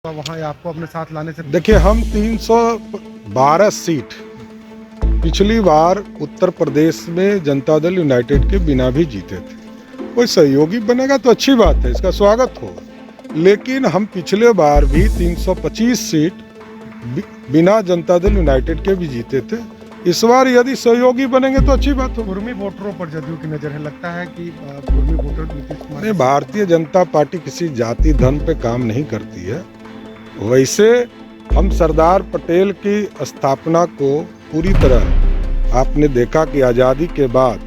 वहाँ आपको अपने साथ लाने से देखिए, हम 312 सीट पिछली बार उत्तर प्रदेश में जनता दल यूनाइटेड के बिना भी जीते थे। कोई सहयोगी बनेगा तो अच्छी बात है, इसका स्वागत हो। लेकिन हम पिछले बार भी 325 सीट बिना जनता दल यूनाइटेड के भी जीते थे। इस बार यदि सहयोगी बनेंगे तो अच्छी बात हो। कुर्मी वोटरों पर जदयू की नजर है, लगता है कि कुर्मी वोटर नीतीश कुमार नहीं, भारतीय जनता पार्टी किसी जाति धर्म पे काम नहीं करती है। वैसे हम सरदार पटेल की स्थापना को पूरी तरह, आपने देखा कि आज़ादी के बाद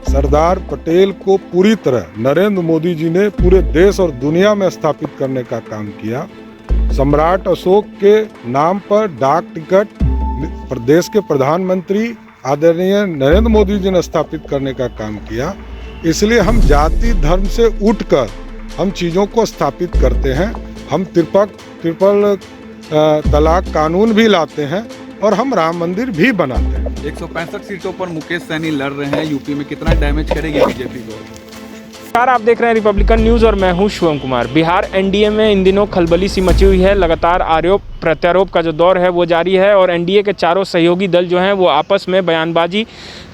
सरदार पटेल को पूरी तरह नरेंद्र मोदी जी ने पूरे देश और दुनिया में स्थापित करने का काम किया। सम्राट अशोक के नाम पर डाक टिकट प्रदेश के प्रधानमंत्री आदरणीय नरेंद्र मोदी जी ने स्थापित करने का काम किया। इसलिए हम जाति धर्म से उठकर हम चीज़ों को स्थापित करते हैं। हम ट्रिपल तलाक कानून भी लाते हैं और हम राम मंदिर भी बनाते हैं। 165 सीटों पर मुकेश सैनी लड़ रहे हैं। यूपी में कितना डैमेज करेगी बीजेपी को? नमस्कार, आप देख रहे हैं रिपब्लिकन न्यूज़ और मैं हूं शिवम कुमार। बिहार एनडीए में इन दिनों खलबली सी मची हुई है। लगातार आरोप प्रत्यारोप का जो दौर है वो जारी है और एनडीए के चारों सहयोगी दल जो हैं वो आपस में बयानबाजी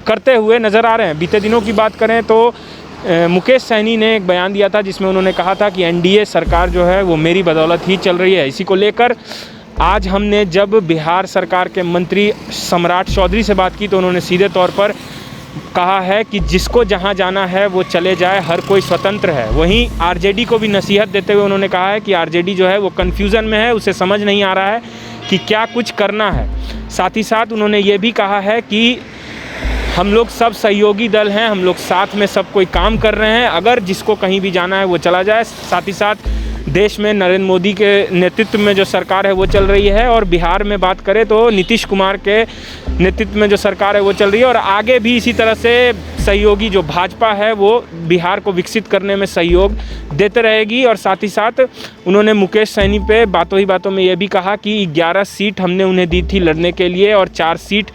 करते हुए नज़र आ रहे हैं। बीते दिनों की बात करें तो मुकेश सैनी ने एक बयान दिया था जिसमें उन्होंने कहा था कि एनडीए सरकार जो है वो मेरी बदौलत ही चल रही है। इसी को लेकर आज हमने जब बिहार सरकार के मंत्री सम्राट चौधरी से बात की तो उन्होंने सीधे तौर पर कहा है कि जिसको जहां जाना है वो चले जाए, हर कोई स्वतंत्र है। वहीं आरजेडी को भी नसीहत देते हुए उन्होंने कहा है कि आरजेडी जो है वो कन्फ्यूज़न में है, उसे समझ नहीं आ रहा है कि क्या कुछ करना है। साथ ही साथ उन्होंने ये भी कहा है कि हम लोग सब सहयोगी दल हैं, हम लोग साथ में सब कोई काम कर रहे हैं, अगर जिसको कहीं भी जाना है वो चला जाए। साथ ही साथ देश में नरेंद्र मोदी के नेतृत्व में जो सरकार है वो चल रही है और बिहार में बात करें तो नीतीश कुमार के नेतृत्व में जो सरकार है वो चल रही है और आगे भी इसी तरह से सहयोगी जो भाजपा है वो बिहार को विकसित करने में सहयोग देते रहेगी। और साथ ही साथ उन्होंने मुकेश सैनी पे बातों ही बातों में ये भी कहा कि 11 सीट हमने उन्हें दी थी लड़ने के लिए और 4 सीट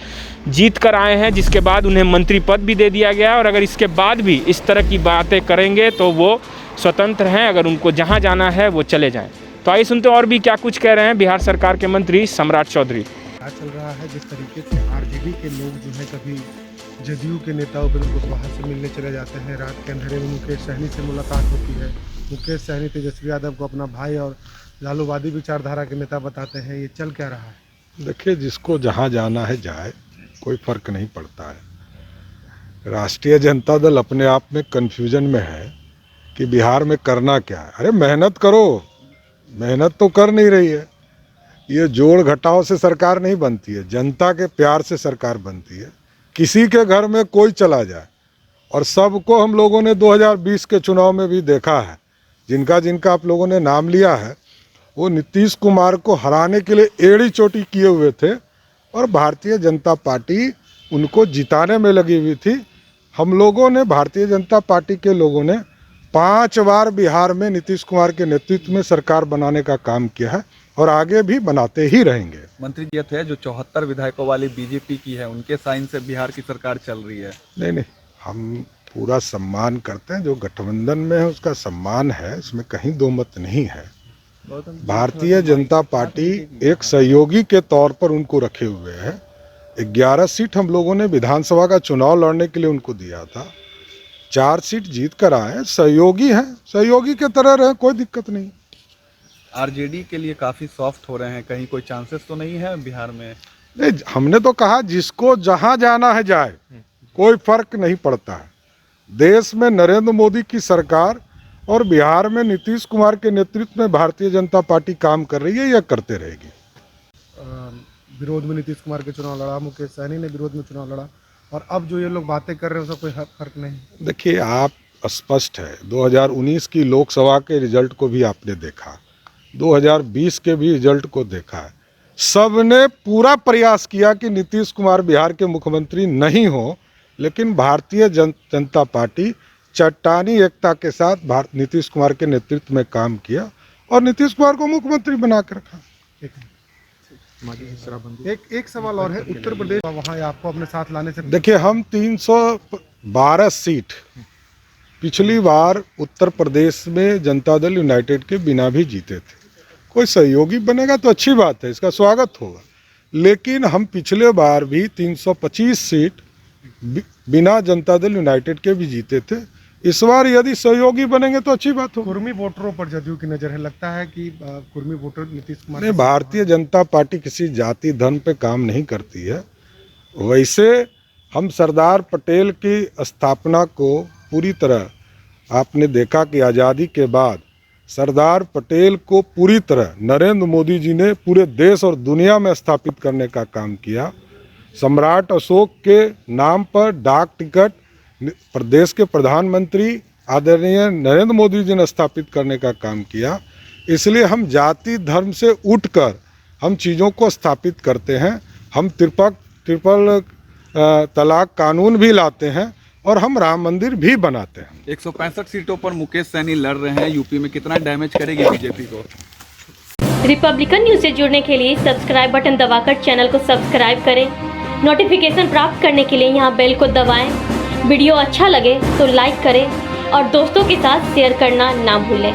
जीत कर आए हैं, जिसके बाद उन्हें मंत्री पद भी दे दिया गया और अगर इसके बाद भी इस तरह की बातें करेंगे तो वो स्वतंत्र हैं, अगर उनको जहां जाना है वो चले जाएं। तो आइए सुनते हैं और भी क्या कुछ कह रहे हैं बिहार सरकार के मंत्री सम्राट चौधरी। क्या चल रहा है, जिस तरीके से आरजेडी के लोग जो है कभी जदयू के नेता उपेंद्र कुशवाहा से मिलने चले जाते हैं, रात के अंधेरे में मुकेश सहनी से मुलाकात होती है। मुकेश सहनी तेजस्वी यादव को अपना भाई और लालूवादी विचारधारा के नेता बताते हैं। ये चल क्या रहा है? देखिए, जिसको जहाँ जाना है जाए, कोई फर्क नहीं पड़ता है। राष्ट्रीय जनता दल अपने आप में कन्फ्यूजन में है कि बिहार में करना क्या है। अरे मेहनत करो, मेहनत तो कर नहीं रही है। ये जोड़ घटाव से सरकार नहीं बनती है, जनता के प्यार से सरकार बनती है। किसी के घर में कोई चला जाए और सबको हम लोगों ने 2020 के चुनाव में भी देखा है, जिनका जिनका आप लोगों ने नाम लिया है वो नीतीश कुमार को हराने के लिए एड़ी चोटी किए हुए थे और भारतीय जनता पार्टी उनको जिताने में लगी हुई थी। हम लोगों ने, भारतीय जनता पार्टी के लोगों ने 5 बार बिहार में नीतीश कुमार के नेतृत्व में सरकार बनाने का काम किया है और आगे भी बनाते ही रहेंगे। मंत्री जी थे जो 74 विधायकों वाली बीजेपी की है, उनके साइन से बिहार की सरकार चल रही है। नहीं, हम पूरा सम्मान करते हैं, जो गठबंधन में है उसका सम्मान है, इसमें कहीं दो मत नहीं है। भारतीय जनता पार्टी एक सहयोगी के तौर पर उनको रखे हुए है। 11 सीट हम लोगों ने विधानसभा का चुनाव लड़ने के लिए उनको दिया था, 4 सीट जीत कर आए। सहयोगी हैं, सहयोगी के तरह रहे, कोई दिक्कत नहीं। आरजेडी के लिए काफ़ी सॉफ्ट हो रहे हैं, कहीं कोई चांसेस तो नहीं है बिहार में? नहीं, हमने तो कहा जिसको जहां जाना है जाए, कोई फर्क नहीं पड़ता है। देश में नरेंद्र मोदी की सरकार और बिहार में नीतीश कुमार के नेतृत्व में भारतीय जनता पार्टी काम कर रही है, यह करते रहेगी। विरोध में नीतीश कुमार के चुनाव लड़ा, मुकेश सहनी ने विरोध में चुनाव लड़ा और अब जो ये लोग बातें कर रहे हैं उसका कोई फर्क नहीं। देखिए, आप स्पष्ट है, 2019 की लोकसभा के रिजल्ट को भी आपने देखा, 2020 के भी रिजल्ट को देखा है। सबने पूरा प्रयास किया कि नीतीश कुमार बिहार के मुख्यमंत्री नहीं हो, लेकिन भारतीय जनता पार्टी चट्टानी एकता के साथ नीतीश कुमार के नेतृत्व में काम किया और नीतीश कुमार को मुख्यमंत्री बना कर रखा। एक सवाल और है, उत्तर प्रदेश वहाँ आपको अपने साथ लाने से। देखिए, हम 312 सीट पिछली बार उत्तर प्रदेश में जनता दल यूनाइटेड के बिना भी जीते थे। कोई सहयोगी बनेगा तो अच्छी बात है, इसका स्वागत होगा। लेकिन हम पिछले बार भी 325 सीट बिना जनता दल यूनाइटेड के भी जीते थे। इस बार यदि सहयोगी बनेंगे तो अच्छी बात होगी। कुर्मी वोटरों पर जदयू की नज़र है, लगता है कि कुर्मी वोटर नीतीश कुमार नहीं, भारतीय जनता पार्टी किसी जाति धर्म पे काम नहीं करती है। वैसे हम सरदार पटेल की स्थापना को पूरी तरह, आपने देखा कि आज़ादी के बाद सरदार पटेल को पूरी तरह नरेंद्र मोदी जी ने पूरे देश और दुनिया में स्थापित करने का काम किया। सम्राट अशोक के नाम पर डाक टिकट प्रदेश के प्रधानमंत्री आदरणीय नरेंद्र मोदी जी ने स्थापित करने का काम किया। इसलिए हम जाति धर्म से उठकर हम चीज़ों को स्थापित करते हैं। हम ट्रिपल तलाक कानून भी लाते हैं और हम राम मंदिर भी बनाते हैं। 165 सीटों पर मुकेश सहनी लड़ रहे हैं यूपी में, कितना डैमेज करेगी बीजेपी को? रिपब्लिकन न्यूज से जुड़ने के लिए सब्सक्राइब बटन दबाकर चैनल को सब्सक्राइब करें। नोटिफिकेशन प्राप्त करने के लिए यहाँ बेल को दबाएं। वीडियो अच्छा लगे तो लाइक करें और दोस्तों के साथ शेयर करना ना भूलें।